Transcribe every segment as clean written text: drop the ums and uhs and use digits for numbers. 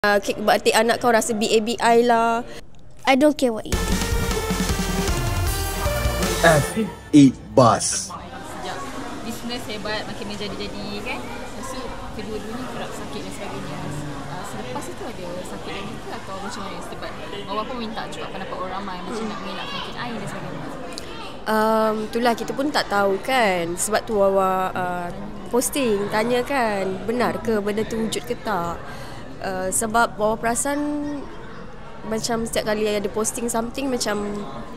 Kek batik anak kau rasa BABI lah. I don't care what you think. F8 Bus. Sejak bisnes hebat makin menjadi-jadi kan. Lepas tu kedua-duanya kerap sakit dan sebagainya. Selepas itu ada sakit lagi ke atau macam mana? Sebab bawah pun minta juga pendapat orang ramai macam nak mengelak penyakit air dan sebagainya. Itulah kita pun tak tahu kan. Sebab tu Wawa posting tanya kan benar ke benda tu wujud ke tak. Sebab Wawa perasan macam setiap kali ada posting something macam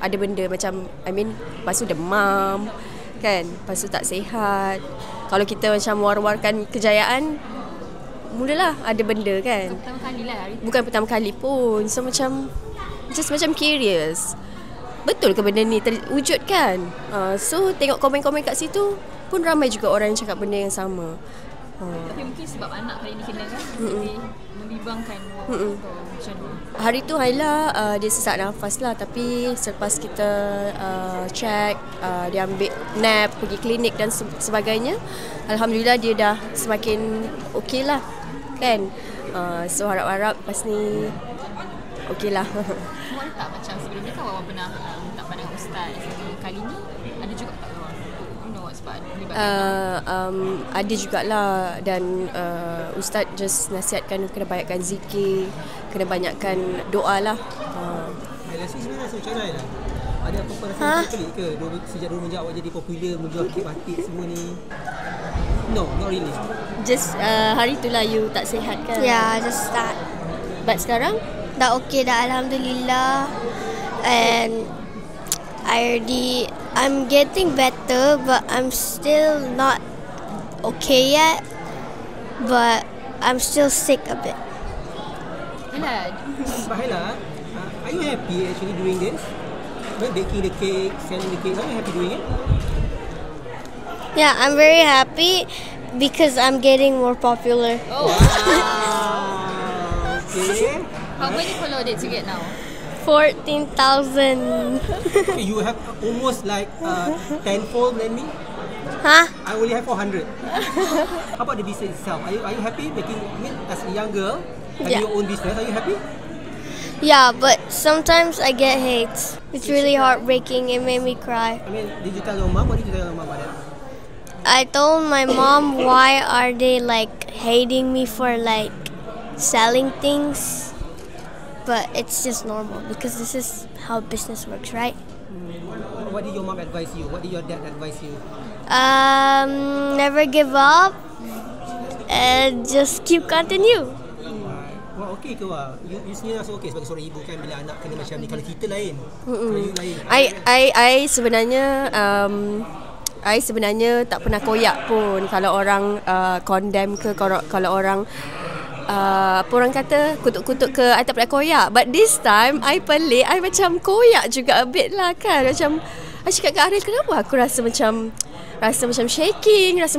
ada benda macam lepas tu demam kan, lepas tu tak sihat. Kalau kita macam war-warkan kejayaan, mulalah ada benda kan. Bukan pertama kali lah hari tu. Bukan pertama kali pun. So macam just macam curious, betul ke benda ni terwujud kan. So tengok komen-komen kat situ pun ramai juga orang yang cakap benda yang sama. Tapi mungkin sebab anak kali ni kena kan, jadi membimbangkan macam tu. Hari tu Haila dia sesak nafas lah. Tapi selepas kita check, dia ambil nap, pergi klinik dan sebagainya, Alhamdulillah dia dah semakin okey lah kan. So harap-harap lepas ni okey lah. Semua tak macam sebelum ni kan Wawa pernah minta pandangan ustaz. Kali ni ada juga tak Wawa? Sebab ada jugalah. Dan ustaz just nasihatkan kena banyakkan zikir, kena banyakkan doa lah. Rasa sebenarnya rasa macam mana lah? Ada apa-apa rasa pelik ke sejak dulu menjawab jadi popular, menjual kek batik semua ni? No, not really. Just hari tu lah you tak sihat kan? Yeah, just start. But sekarang? Dah okay dah, Alhamdulillah. And I'm getting better, but I'm still not okay yet. But I'm still sick a bit. Yelah. But Haila, are you happy actually doing this? Baking the cake, selling the cake, are you happy doing it? Yeah, I'm very happy because I'm getting more popular. Oh. Okay. How many followers did you get now? 14,000. Okay, you have almost like tenfold than me. Huh? I only have 400. How about the business itself? Are you happy making? I mean, as a young girl, having Yeah. your own business, are you happy? Yeah, but sometimes I get hate. It's really heartbreaking. It made me cry. I mean, did you tell your mom? What did you tell your mom about that? I told my mom, why are they like hating me for like selling things? But it's just normal because this is how business works, right? What did your mom advise you? What did your dad advise you? Never give up and just keep continue. Wah, okey ke wah? You sendiri rasa okey sebagai seorang ibu kan bila anak kena macam ni. Kalau kita lain, kalau you lain. I sebenarnya tak pernah koyak pun kalau orang condemn ke, kalau orang apa orang kata kutuk-kutuk ke, I tak pernah koyak. But this time I pelik, I macam koyak juga a bit lah kan. Macam I cakap kat Ariel, kenapa aku rasa macam shaking, rasa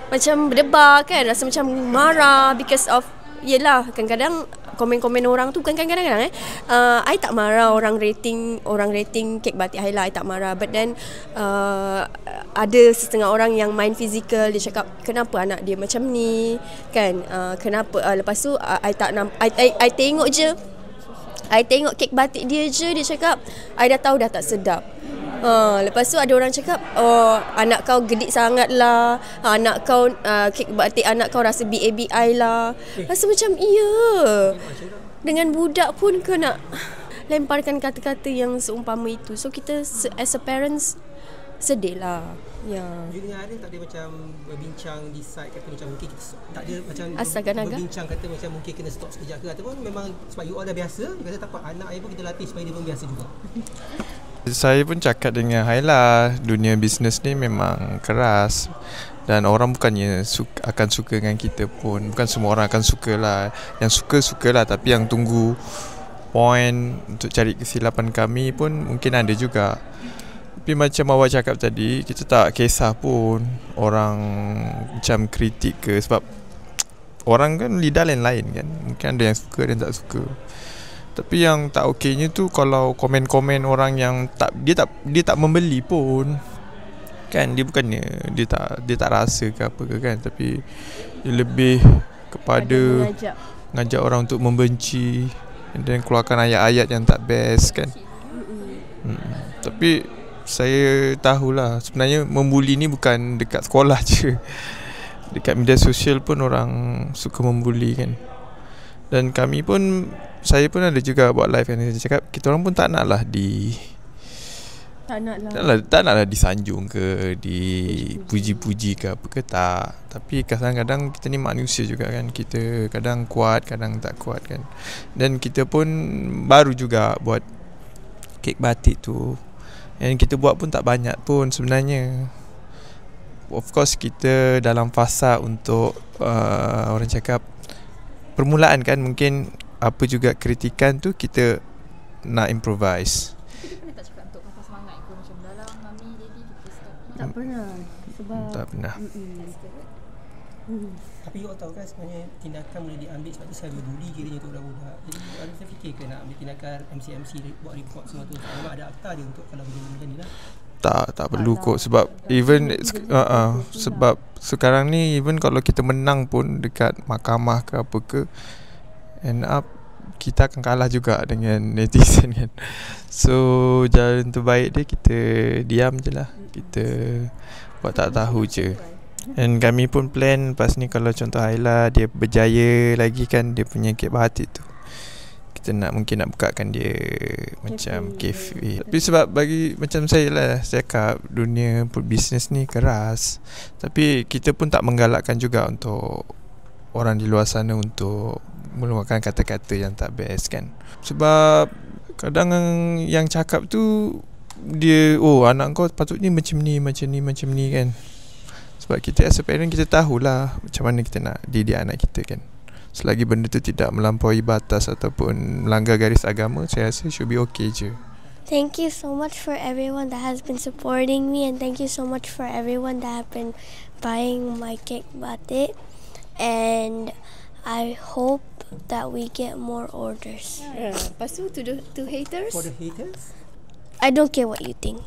macam berdebar kan, rasa macam marah because of, yelah kadang-kadang komen-komen orang tu bukan kadang-kadang I tak marah orang rating kek batik Haila, I tak marah. But then ada setengah orang yang main fizikal, dia cakap kenapa anak dia macam ni kan, kenapa lepas tu I tengok je, I tengok kek batik dia je, dia cakap I dah tahu dah tak sedap. Lepas tu ada orang cakap, oh anak kau gedik sangat lah, anak kau kek batik anak kau rasa BABI lah. Rasa macam dengan budak pun kau nak lemparkan kata-kata yang seumpama itu. So kita as a parents sedih lah. Ya. You dengan Ariel tak ada macam berbincang decide kata macam mungkin kita tak ada macam Astaga naga. berbincang kata macam mungkin kena stop sekejap ke, ataupun memang sebab you all dah biasa, kata tak apa, anak saya pun kita latih supaya dia pun biasa juga. Saya pun cakap dengan Haila, dunia bisnes ni memang keras dan orang bukannya akan suka dengan kita pun. Bukan semua orang akan suka lah. Yang suka lah, tapi yang tunggu point untuk cari kesilapan kami pun mungkin ada juga. Tapi macam awak cakap tadi, kita tak kisah pun orang macam kritik ke, sebab orang kan lidah lain-lain kan. Mungkin ada yang suka dan tak suka. Tapi yang tak okeynya tu kalau komen-komen orang yang dia tak membeli pun. Kan dia bukannya dia tak rasa ke apa ke kan, tapi dia lebih kepada ngajak orang untuk membenci, and then keluarkan ayat-ayat yang tak best kan. Tapi saya tahulah sebenarnya membuli ni bukan dekat sekolah je. Dekat media sosial pun orang suka membuli kan. Dan kami pun, saya pun ada juga buat live kan, saya cakap kita orang pun tak nak lah tak nak lah disanjung ke, dipuji-puji ke apa ke, tak. Tapi kadang-kadang kita ni manusia juga kan, kita kadang kuat, kadang tak kuat kan. Dan kita pun baru juga buat kek batik tu, and kita buat pun tak banyak pun sebenarnya. Of course kita dalam fasa untuk orang cakap permulaan kan, mungkin apa juga kritikan tu kita nak improvise. Tak pernah. Sebab tak pernah. Tapi awak tahu kan sebenarnya tindakan boleh diambil sebab tu saya berbudi kiranya untuk budak-budak. Jadi ada saya fikir ke nak ambil tindakan MC buat report semua tu. Memang ada akta dia untuk kalau macam ni lah. Tak perlu kot, sebab even sebab sekarang ni even kalau kita menang pun dekat mahkamah ke apa ke, end up kita akan kalah juga dengan netizen kan. So jalan terbaik dia kita diam je lah, kita buat tak tahu je. And kami pun plan lepas ni kalau contoh Haila dia berjaya lagi kan, dia punya kek batik tu, kita mungkin nak bukakan dia macam kafe. Tapi sebab bagi macam saya lah, saya cakap dunia bisnes ni keras. Tapi kita pun tak menggalakkan juga untuk orang di luar sana untuk mengeluarkan kata-kata yang tak best kan. Sebab kadang yang cakap tu dia, oh anak kau patutnya macam ni kan. Sebab kita as a parent kita tahulah macam mana kita nak didik anak kita kan. Selagi benda tu tidak melampaui batas ataupun melanggar garis agama, saya rasa should be okay je. Thank you so much for everyone that has been supporting me, and thank you so much for everyone that have been buying my kek batik, and I hope that we get more orders. Lepas tu to haters. For the haters, I don't care what you think.